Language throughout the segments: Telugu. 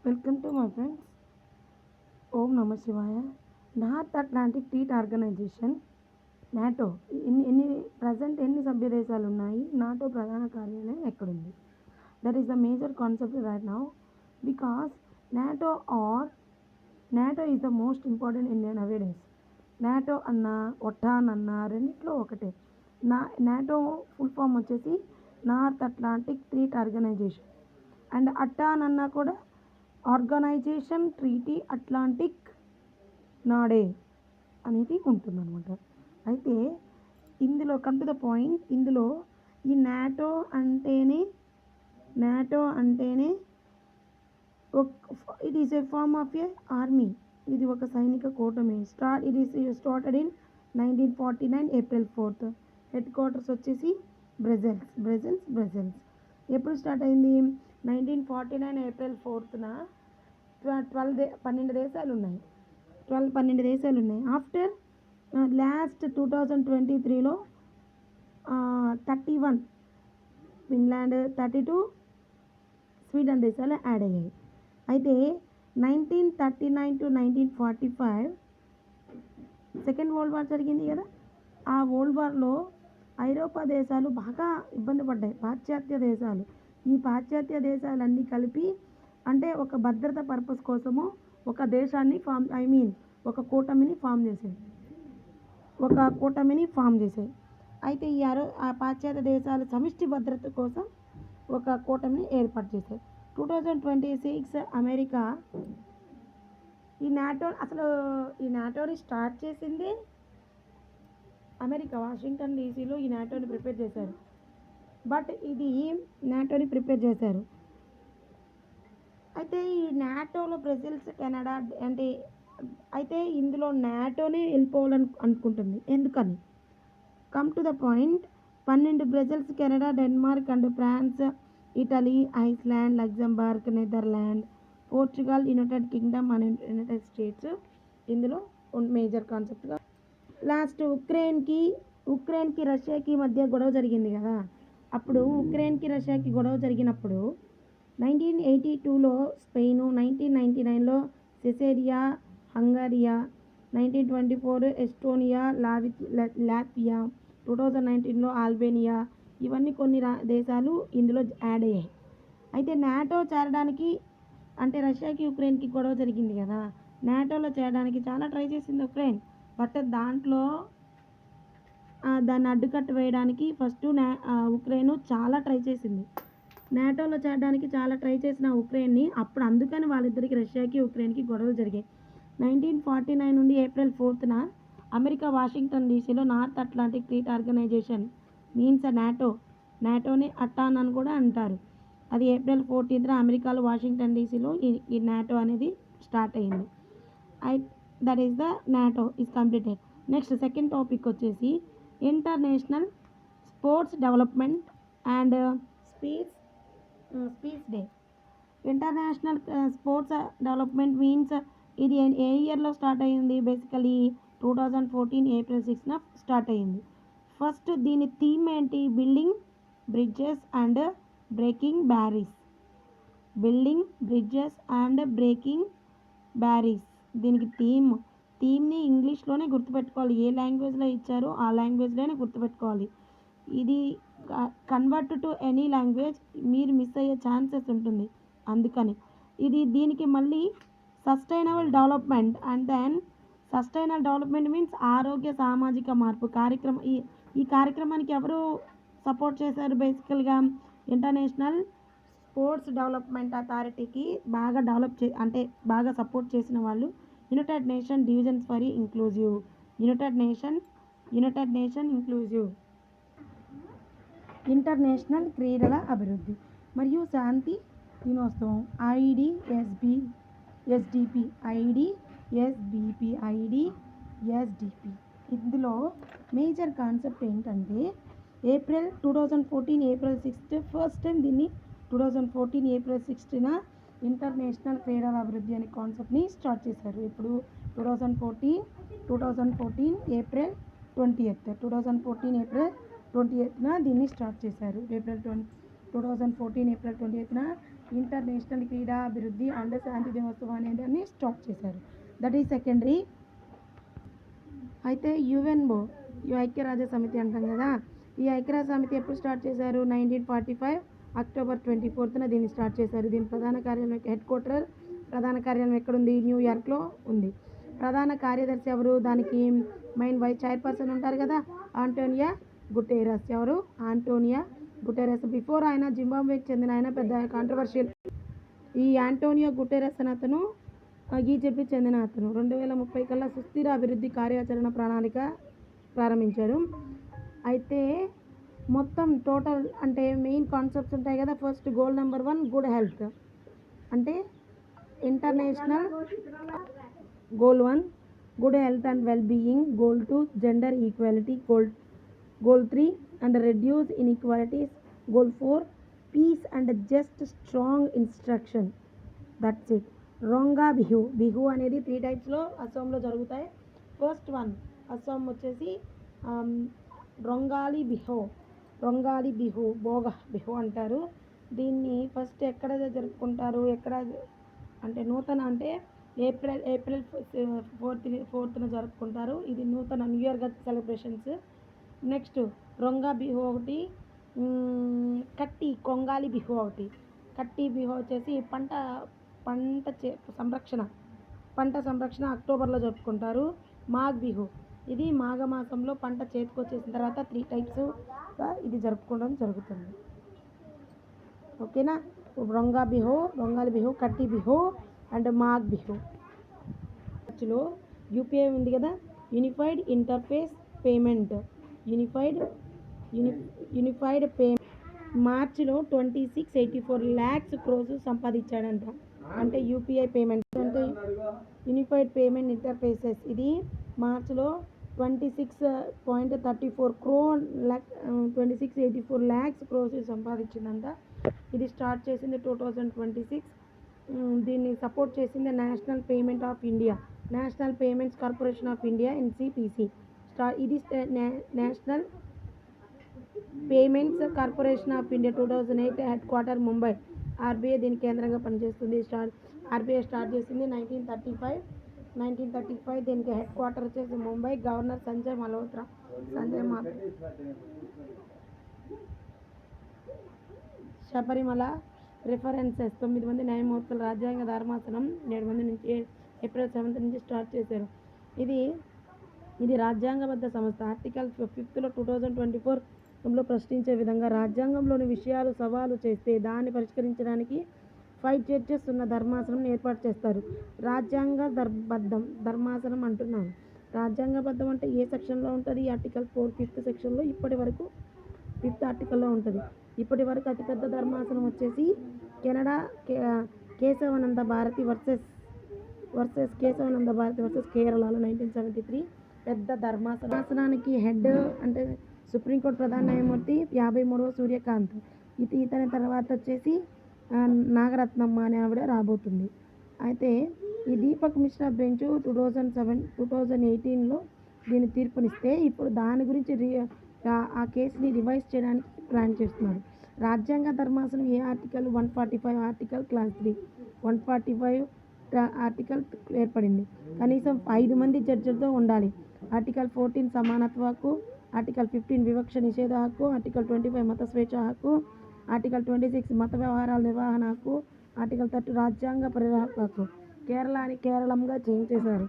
Welcome to my friends. Om Namah Shivaya. North Atlantic treaty organisation NATO ఎన్ని సభ్య దేశాలు ఉన్నాయి? నాటో ప్రధాన కార్యాలయం ఎక్కడుంది? That is the major concept right now because NATO is the most important in nowadays. NATO అన్న ఒటాన్ అన్న రెండిట్లో ఒకటే. నాటో ఫుల్ ఫామ్ వచ్చేసి North Atlantic treaty organisation. And OTAN అన్నా కూడా ఆర్గనైజేషన్ ట్రీటీ అట్లాంటిక్ నాడే అనేది ఉంటుందన్నమాట. అయితే ఇందులో కమ్ టు ద పాయింట్, ఇందులో ఈ నాటో అంటేనే it is a form of a army. ఇది ఒక సైనిక కూటమి. It is started in 1949 April 4th. Headquarters వచ్చేసి బ్రజెల్స్. ఎప్పుడు స్టార్ట్ అయింది? 1949 April 4th. 12 దేశాలు ఉన్నాయి. ఆఫ్టర్ లాస్ట్ 2023లో 31 ఫిన్లాండ్, 32 స్వీడన్ దేశాలు యాడ్ అయ్యాయి. అయితే 1939 to 1945 సెకండ్ వరల్డ్ వార్ జరిగింది కదా. ఆ వరల్డ్ వార్లో ఐరోపా దేశాలు బాగా ఇబ్బంది పడ్డాయి. ఈ పాశ్చాత్య దేశాలన్నీ కలిపి అంటే ఒక భద్రత పర్పస్ కోసము ఒక దేశాన్ని ఒక కూటమిని ఫామ్ చేసాయి. అయితే ఆ పాశ్చాత్య దేశాల సమిష్టి భద్రత కోసం ఒక కూటమిని ఏర్పాటు చేశాయి. 2026 అమెరికా ఈ నాటోని స్టార్ట్ చేసింది అమెరికా. వాషింగ్టన్ డీసీలో ఈ నాటోని ప్రిపేర్ చేశారు. అయితే ఈ నాటోలో బ్రెజిల్స్, కెనడా అయితే ఇందులో నాటోనే వెళ్ళిపోవాలని అనుకుంటుంది. ఎందుకని? Come to the point. 12 Brazils, Canada, Denmark and France, Italy, Iceland, Luxembourg, Netherland, Portugal, United Kingdom and United States ఇందులో మేజర్ కాన్సెప్ట్గా. లాస్ట్ ఉక్రెయిన్కి రష్యాకి మధ్య గొడవ జరిగింది కదా. అప్పుడు ఉక్రెయిన్కి రష్యాకి గొడవ జరిగినప్పుడు 1982లో స్పెయిన్, 1999లో సెర్బియా, హంగరియా, 1924 ఎస్టోనియా, లాత్వియా, 2019లో అల్బేనియా, ఇవన్నీ కొన్ని దేశాలు ఇందులో యాడ్ అయ్యాయి. అయితే నాటో చేరడానికి అంటే రష్యాకి ఉక్రెయిన్కి గొడవ జరిగింది కదా. నాటోలో చేరడానికి చాలా ట్రై చేసింది ఉక్రెయిన్. బట్ దాన్ని అడ్డుకట్ట వేయడానికి ఫస్ట్ ఉక్రెయిన్ చాలా ట్రై చేసింది. నాటోలో చేరడానికి చాలా ట్రై చేసిన ఉక్రెయిన్ని అప్పుడు అందుకని వాళ్ళిద్దరికి రష్యాకి ఉక్రెయిన్కి గొడవలు జరిగాయి. 1949 నుండి April 4th అమెరికా వాషింగ్టన్ డీసీలో North Atlantic treaty organisation means నాటోని అటాన్ అని కూడా అంటారు. అది April 14th అమెరికాలో వాషింగ్టన్ డీసీలో ఈ నాటో అనేది స్టార్ట్ అయింది. That is the NATO is completed. Next second topic వచ్చేసి international sports development and speech day. International sports development means ఇది ఏ ఇయర్లో స్టార్ట్ అయ్యింది? బేసికలీ 2014 April 6న స్టార్ట్ అయ్యింది. ఫస్ట్ దీని థీమ్ ఏంటి? Building bridges and breaking barriers. దీనికి థీమ్ని ఇంగ్లీష్లోనే గుర్తుపెట్టుకోవాలి. ఏ లాంగ్వేజ్లో ఇచ్చారో ఆ లాంగ్వేజ్లోనే గుర్తుపెట్టుకోవాలి. ఇది కన్వర్ట్ టు ఎనీ లాంగ్వేజ్ మీరు మిస్ అయ్యే ఛాన్సెస్ ఉంటుంది. అందుకని దీనికి మళ్ళీ sustainable development and then sustainable development means ఆరోగ్య సామాజిక మార్పు కార్యక్రమం. ఈ కార్యక్రమానికి ఎవరు సపోర్ట్ చేశారు? బేసికల్గా ఇంటర్నేషనల్ స్పోర్ట్స్ డెవలప్మెంట్ అథారిటీకి బాగా సపోర్ట్ చేసిన వాళ్ళు United nation divisions for inclusive international క్రీడల అభివృద్ధి మరియు శాంతి దినోత్సవం ఐడిఎస్డిపి. ఇందులో మేజర్ కాన్సెప్ట్ ఏంటంటే 2014 April 6th ఫస్ట్ టైం దీన్ని 2014 April 6న ఇంటర్నేషనల్ క్రీడల అభివృద్ధి అనే కాన్సెప్ట్ని స్టార్ట్ చేశారు. ఇప్పుడు 2014 April 20th దీన్ని స్టార్ట్ చేశారు. 2014 April 20th ఇంటర్నేషనల్ క్రీడా అభివృద్ధి అండ్ శాంతి దినోత్సవం అనేది స్టార్ట్ చేశారు. That is secondary. అయితే యుఎన్ఓ ఐక్యరాజ్య సమితి అంటాం కదా, ఈ ఐక్యరాజ్య సమితి ఎప్పుడు స్టార్ట్ చేశారు? 1945 అక్టోబర్ 24న దీన్ని స్టార్ట్ చేశారు. దీని ప్రధాన కార్యాలయం ప్రధాన కార్యాలయం ఎక్కడుంది? న్యూయార్క్లో ఉంది. ప్రధాన కార్యదర్శి ఎవరు? దానికి మెయిన్ చైర్పర్సన్ ఉంటారు కదా, ఆంటోనియో గుటెరస్. ఎవరు? Antonio Guterres. బిఫోర్ ఆయన జింబాబ్వేకి చెందిన ఆయన పెద్ద కాంట్రవర్షియల్. ఈ ఆంటోనియో గుటెరస్ అని అతను ఈజిప్ట్కి చెందిన అతను 2030 కల్లా సుస్థిర అభివృద్ధి కార్యాచరణ ప్రణాళిక ప్రారంభించారు. అయితే మొత్తం టోటల్ అంటే మెయిన్ కాన్సెప్ట్స్ ఉంటాయి కదా. First goal number 1 good health, అంటే international goal 1 good health and well being. Goal 2 gender equality. Goal 3 and reduce inequalities. Goal 4 peace and just strong instruction. That's it. Rongali Bihu అనేది 3 టైప్స్లో అస్సాంలో జరుగుతాయి. ఫస్ట్ వన్ అస్సాం వచ్చేసి రొంగాలి బిహు బోగ బిహు అంటారు. దీన్ని ఫస్ట్ ఎక్కడ జరుపుకుంటారు? అంటే నూతన అంటే ఏప్రిల్ 4న జరుపుకుంటారు. ఇది నూతన new year celebrations. Next Rongali Bihu ఒకటి, కొంగాలి బిహు ఒకటి. కట్టి బిహు వచ్చేసి పంట సంరక్షణ అక్టోబర్లో జరుపుకుంటారు. మాఘ్ బిహు ఇది మాఘమాసంలో పంట చేతికొచ్చేసిన తర్వాత 3 టైప్స్గా ఇది జరుపుకోవడం జరుగుతుంది. ఓకేనా? రొంగాలి బిహు, కట్టి బిహు అండ్ మాఘ్ బిహు. మార్చిలో యూపీఐ ఉంది కదా, unified interface payment. Unified payment మార్చిలో 2684 lakhs crores సంపాదించాడంట. అంటే యూపీఐ పేమెంట్ అంటే యూనిఫైడ్ పేమెంట్ ఇంటర్ఫేసెస్. ఇది మార్చిలో 2684 lakhs crores సంపాదించిందంట. ఇది స్టార్ట్ చేసింది 2026. దీన్ని సపోర్ట్ చేసింది national payments corporation of India NCPC. ఇది national payments corporation of India 2008 head quarter Mumbai. RBI దీని కేంద్రంగా పనిచేస్తుంది. ఆర్బీఐ స్టార్ట్ చేసింది 1935. దీనికి హెడ్ క్వార్టర్ వచ్చేసి ముంబై. గవర్నర్ సంజయ్ మల్హోత్రా. శబరిమల రిఫరెన్సెస్ 9 మంది న్యాయమూర్తుల రాజ్యాంగ ధర్మాసనం 7 మంది నుంచి ఏప్రిల్ 7 నుంచి స్టార్ట్ చేశారు. ఇది రాజ్యాంగబద్ధ సంస్థ. ఆర్టికల్ 5లో 2024లో ప్రశ్నించే విధంగా రాజ్యాంగంలోని విషయాలు సవాలు చేస్తే దాన్ని పరిష్కరించడానికి 5 జడ్జెస్ ఉన్న ధర్మాసనం ఏర్పాటు చేస్తారు. రాజ్యాంగబద్ధం ధర్మాసనం అంటున్నాను. రాజ్యాంగబద్ధం అంటే ఏ సెక్షన్లో ఉంటుంది? ఆర్టికల్ 4 5th సెక్షన్లో ఇప్పటి వరకు 5th ఆర్టికల్లో ఉంటుంది. ఇప్పటి వరకు అతిపెద్ద ధర్మాసనం వచ్చేసి కెనడా కేశవానంద భారతి వర్సెస్ కేరళలో 1973 పెద్ద ధర్మాసనానికి హెడ్ అంటే సుప్రీంకోర్టు ప్రధాన న్యాయమూర్తి 53వ సూర్యకాంత్. ఇతని తర్వాత వచ్చేసి నాగరత్నమ్మ అనే ఆవిడ రాబోతుంది. అయితే ఈ దీపక్ మిశ్రా బెంచ్ 2018లో దీన్ని తీర్పునిస్తే ఇప్పుడు దాని గురించి ఆ కేసుని రివైజ్ చేయడానికి ప్లాన్ చేస్తున్నారు. రాజ్యాంగ ధర్మాసనం ఏ ఆర్టికల్? 145 ఆర్టికల్ క్లాస్ 3 145 ఆర్టికల్ ఏర్పడింది. కనీసం 5 మంది జడ్జిలతో ఉండాలి. ఆర్టికల్ 14 సమానత్వ హక్కు. ఆర్టికల్ 15 వివక్ష నిషేధ హక్కు. ఆర్టికల్ 25 మత స్వేచ్ఛ హక్కు. ఆర్టికల్ 26 మత వ్యవహారాల నిర్వహణ హక్కు. ఆర్టికల్ 30 రాజ్యాంగ పరిరక్షణ హక్కు. కేరళంగా చేంజ్ చేశారు.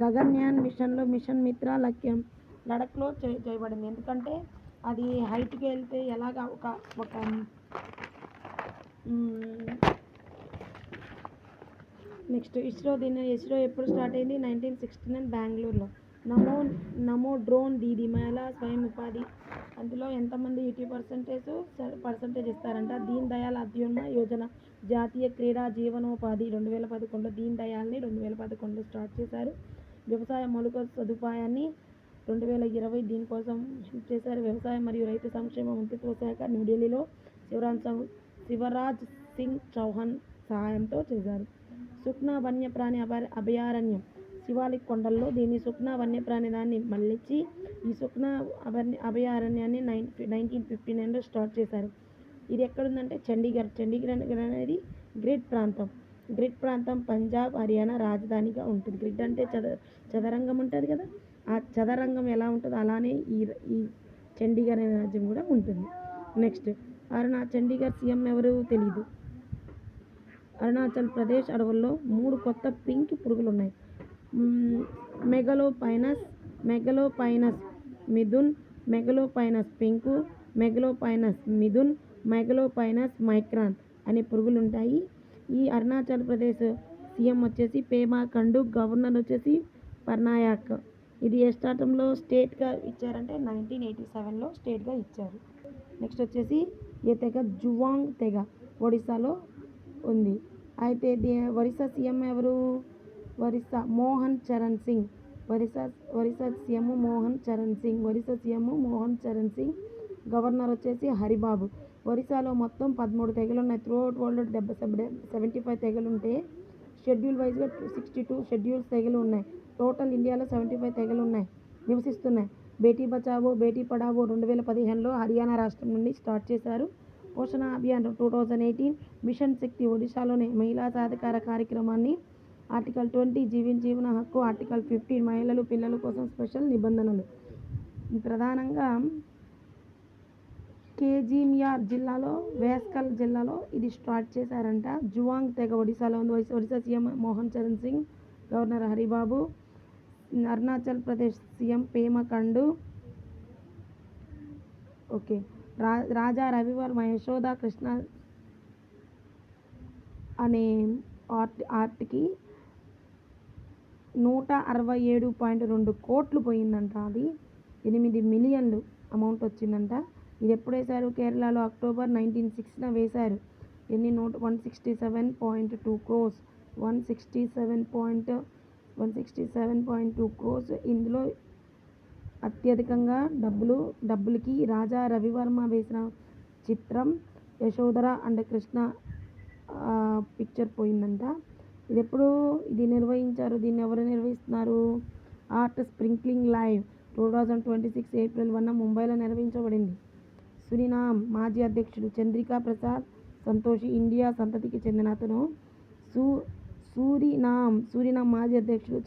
గగన్యాన్ మిషన్లో మిషన్ మిత్ర లడఖ్లో చేయబడింది. ఎందుకంటే అది హైట్కి వెళ్తే ఎలాగా ఒక నెక్స్ట్ ఇస్రో ఎప్పుడు స్టార్ట్ అయింది? 1969 బెంగళూరులో. నమో డ్రోన్ దీదీ మహిళా స్వయం ఉపాధి. అందులో ఎంతమంది 80% ఇస్తారంట. దీన్ దయాళ్ అంత్యోదయ యోజన జాతీయ క్రీడా జీవనోపాధి 2011. దీన్ దయాల్ని 2011లో స్టార్ట్ చేశారు. వ్యవసాయ మౌలిక సదుపాయాన్ని 2020 దీనికోసం చేశారు. వ్యవసాయం మరియు రైతు సంక్షేమ మంత్రిత్వ శాఖ న్యూఢిల్లీలో శివరాజ్ సింగ్ చౌహాన్ సహాయంతో చేశారు. సుఖ్నా వన్యప్రాణి అభయారణ్యం శివాలిక్ కొండల్లో. దీన్ని సుఖ్నా వన్యప్రాణి దాన్ని మళ్ళించి ఈ సుఖ్నా అభయారణ్యాన్ని 1959లో స్టార్ట్ చేశారు. ఇది ఎక్కడుందంటే చండీగఢ్ అనేది గ్రిడ్ ప్రాంతం పంజాబ్ హర్యానా రాజధానిగా ఉంటుంది. గ్రిడ్ అంటే చదరంగం ఉంటుంది కదా, ఆ చదరంగం ఎలా ఉంటుందో అలానే ఈ చండీగఢ్ అనే రాజ్యం కూడా ఉంటుంది. నెక్స్ట్ చండీగఢ్ సీఎం ఎవరు తెలీదు. అరుణాచల్ ప్రదేశ్ అడవుల్లో 3 కొత్త పింక్ పురుగులు ఉన్నాయి. మెగలోపైనస్ మిథున్, మెగలోపైనస్ పింకు, మెగలోపైనస్ మిథున్, మెగలోపైనస్ మైక్రాన్ అనే పురుగులు ఉంటాయి. ఈ అరుణాచల్ ప్రదేశ్ సీఎం వచ్చేసి పేమా ఖండు, గవర్నర్ వచ్చేసి పర్నాయక్. ఇది ఏ స్టార్టంలో స్టేట్గా ఇచ్చారంటే 1987లో స్టేట్గా ఇచ్చారు. నెక్స్ట్ వచ్చేసి ఏ తెగ జువాంగ్ తెగ ఒడిశాలో ఉంది. అయితే ఒరిస్సా సీఎం ఎవరు? మోహన్ చరణ్ సింగ్. ఒరిస్సా సీఎం మోహన్ చరణ్ సింగ్. గవర్నర్ వచ్చేసి హరిబాబు. ఒరిస్సాలో మొత్తం 13 తెగలు ఉన్నాయి. త్రూఅవుట్ వరల్డ్ 75 తెగలు ఉంటే షెడ్యూల్ వైజ్గా 62 షెడ్యూల్స్ తెగలు ఉన్నాయి. టోటల్ ఇండియాలో 75 తెగలు నివసిస్తున్నాయి. బేటీ బచావో బేటీ పడావో 2015లో హర్యానా రాష్ట్రం నుండి స్టార్ట్ చేశారు. పోషణ అభియాన్ 2018, మిషన్ శక్తి ఒడిశాలోని మహిళా సాధికార కార్యక్రమాన్ని. ఆర్టికల్ 20 జీవన హక్కు, ఆర్టికల్ 15 మహిళలు పిల్లల కోసం స్పెషల్ నిబంధనలు. ప్రధానంగా కేజీమియార్ జిల్లాలో, వేస్కల్ జిల్లాలో ఇది స్టార్ట్ చేశారంట. జువాంగ్ తెగ ఒడిశాలో ఉంది. Odisha CM Mohan Charan Singh, governor Haribabu. Arunachal Pradesh CM Pema Khandu. Okay, Raja Ravi Varma Yashoda Krishna అనే ఆర్ట్కి 167.2 కోట్లు పోయిందంట. అది 8 మిలియన్లు అమౌంట్ వచ్చిందంట. ఇది ఎప్పుడు వేశారు? కేరళలో అక్టోబర్ 1906న వేశారు. 167.2 క్రోస్ 167.2 క్రోస్. ఇందులో అత్యధికంగా డబ్బులకి రాజా రవివర్మ వేసిన చిత్రం యశోధర అండ్ కృష్ణ పిక్చర్ పోయిందంట. దీన్ని ఎవరు నిర్వహిస్తున్నారు? ఆర్ట్ స్ప్రింక్లింగ్ లైవ్ 2026 ఏప్రిల్ 1 ముంబైలో నిర్వహించబడింది. సురినామ్ మాజీ అధ్యక్షుడు చంద్రికా ప్రసాద్ సంతోషి ఇండియా సంతతికి చెందిన అతను. సూరినామ్ మాజీ అధ్యక్షుడు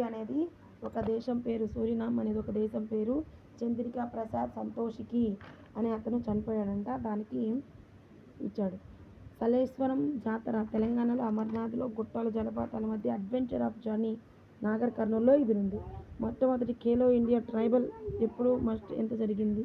అనేది ఒక దేశం పేరు. సూరినామ్ అనేది ఒక దేశం పేరు. చంద్రికా ప్రసాద్ సంతోషికి అనే అతను చనిపోయాడంట. దానికి ఇచ్చాడు. సలేశ్వరం జాతర తెలంగాణలో అమర్నాథ్లో గుట్టలు జలపాతాల మధ్య అడ్వెంచర్ ఆఫ్ జర్నీ. నాగర్ కర్నూల్లో ఇది ఉంది. మొట్టమొదటి ఖేలో ఇండియా ట్రైబల్ ఎంత జరిగింది?